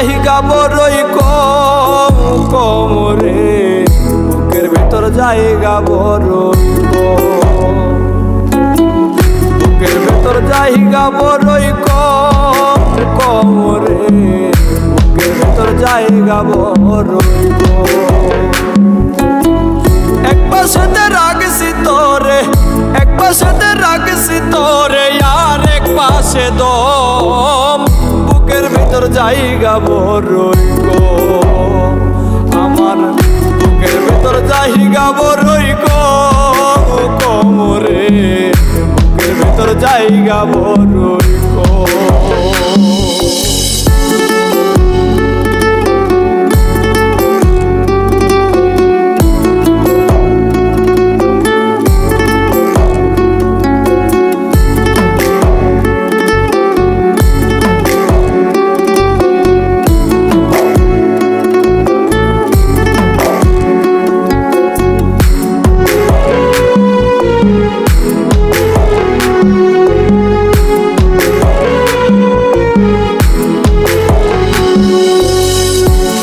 জায়গা বড়ই কম কমরে, বুকের ভেতর জায়গা বড়ই কম, বুকের ভেতর জায়গা বড়ই কম কমরে, বুকের ভেতর জায়গা বড়ই কম। এক পাশে রাখছি তোরে, এক পাশে রাখছি তোরে, আর এক পাশে দম, বুকের ভেতর জায়গা বড়ই কম, আমার বুকের ভেতর জায়গা বড়ই কম কমরে, বুকের ভেতর জায়গা বড়ই কম।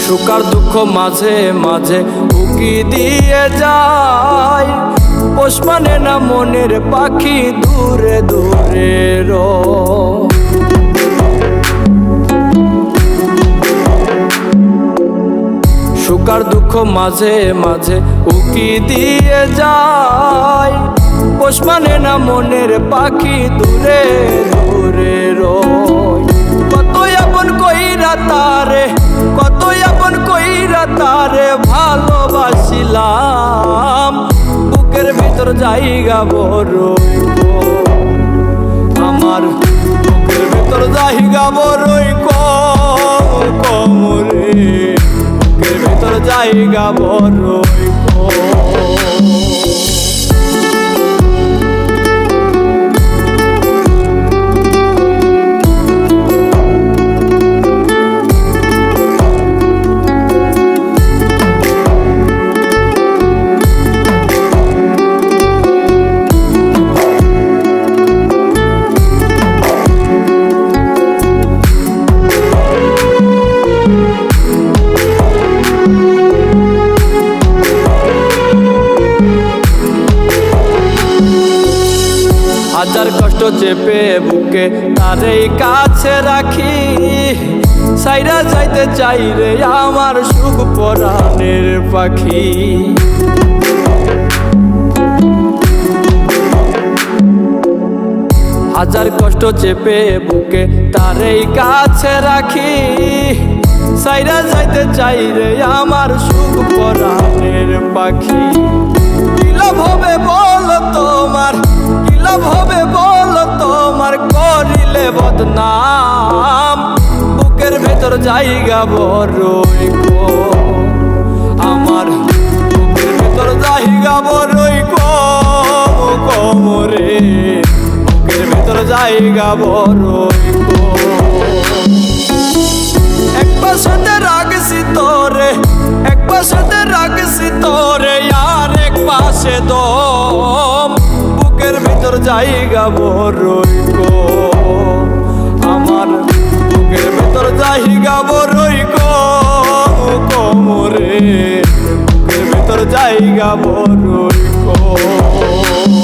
সুখ দুঃখ মাঝে মাঝে উকি দিয়ে যায়, পোষ মানে না মনের পাখি দূরে দূরে রয়। সুখ আর দুঃখ মাঝে মাঝে উকি দিয়ে যায়, পোষ মানে না মনের পাখি দূরে দূরে রয়। কত আপন কইরা তারে, কত আপন কইরা তারে ভালোবাসিলাম, বুকের ভিতর জায়গা বড়ই কম, আমার বুকের ভিতর জায়গা বড়ই কম কমরে, বুকের ভিতর জায়গা বড়ই কম। হাজার কষ্ট চেপে বুকে তারেই কাছে রাখি, সাইরা যাইতে চাই রে আমার সুখ পরাণের পাখি। হাজার কষ্ট চেপে বুকে তারেই কাছে রাখি, সাইরা যাইতে চাই রে আমার সুখ পরাণের পাখি। কি লাভ হবে বল তোমার, কি লাভ হবে বল তোমার করিলে বদনাম, বুকের ভেতর জায়গা বড়ই কম, আমার বুকের ভেতর জায়গা বড়ই কম কমরে, বুকের ভেতর জায়গা বড়ই কম। এক পাশে রাখছি তোরে, এক পাশে রাখছি তোরে, আর এক পাশে দম, বুকের ভিতর জায়গা বড়ই কম, আমার বুকের ভিতর জায়গা বড়ই কম কমরে, বুকের ভিতর জায়গা বড়ই কম।